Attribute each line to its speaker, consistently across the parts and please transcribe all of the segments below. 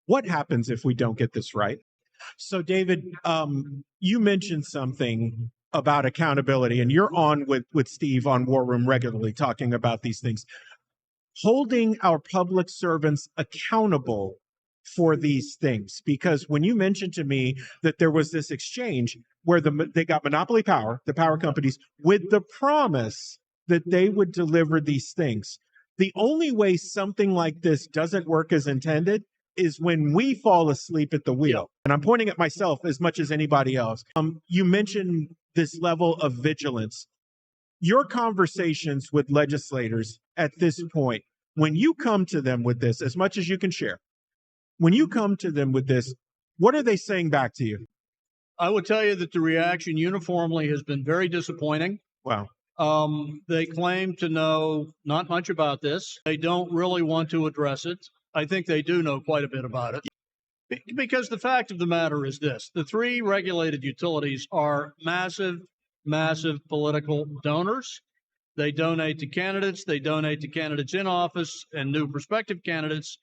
Speaker 1: What happens if we don't get this right? So, David, you mentioned something about accountability, and you're on with Steve on War Room regularly talking about these things. Holding our public servants accountable for these things, because when you mentioned to me that there was this exchange where they got monopoly power, the power companies, with the promise that they would deliver these things. The only way something like this doesn't work as intended is when we fall asleep at the wheel. And I'm pointing at myself as much as anybody else. You mentioned this level of vigilance. Your conversations with legislators at this point, when you come to them with this, as much as you can share, when you come to them with this, what are they saying back to you?
Speaker 2: I would tell you that the reaction uniformly has been very disappointing.
Speaker 1: Wow.
Speaker 2: They claim to know not much about this. They don't really want to address it. I think they do know quite a bit about it. Because the fact of the matter is this: the three regulated utilities are massive, massive political donors. They donate to candidates, they donate to candidates in office and new prospective candidates,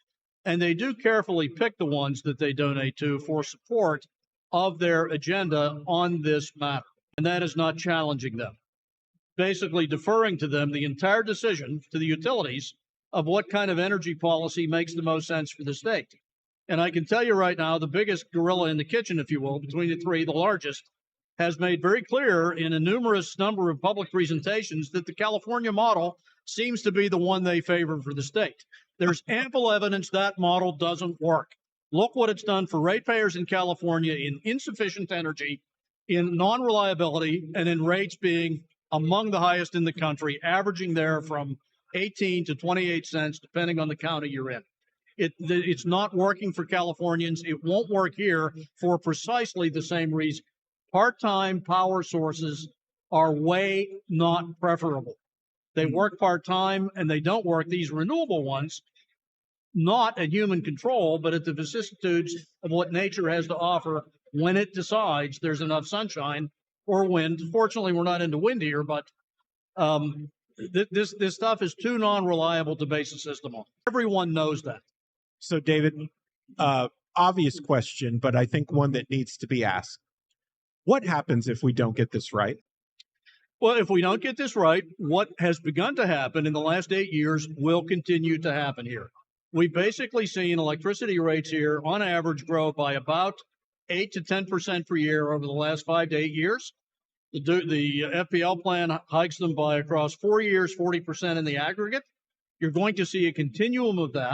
Speaker 2: and they do carefully pick the ones that they donate to for support of their agenda on this matter. And that is not challenging them. Basically deferring to them the entire decision, to the utilities, of what kind of energy policy makes the most sense for the state. And I can tell you right now, the biggest gorilla in the kitchen, if you will, between the three, the largest, has made very clear in a numerous number of public presentations that the California model seems to be the one they favor for the state. There's ample evidence that model doesn't work. Look what it's done for ratepayers in California in insufficient energy, in non-reliability, and in rates being among the highest in the country, averaging there from 18 to 28 cents, depending on the county you're in. It's not working for Californians. It won't work here for precisely the same reason. Part-time power sources are way not preferable. They work part-time and they don't work, these renewable ones, not at human control, but at the vicissitudes of what nature has to offer when it decides there's enough sunshine or wind. Fortunately, we're not into wind here, but this stuff is too non-reliable to base a system on. Everyone knows that.
Speaker 1: So, David, obvious question, but I think one that needs to be asked. What happens if we don't get this right?
Speaker 2: Well, if we don't get this right, what has begun to happen in the last 8 years will continue to happen here. We've basically seen electricity rates here on average grow by about 8 to 10% per year over the last 5 to 8 years. The FPL plan hikes them by across 4 years, 40% in the aggregate. You're going to see a continuum of that.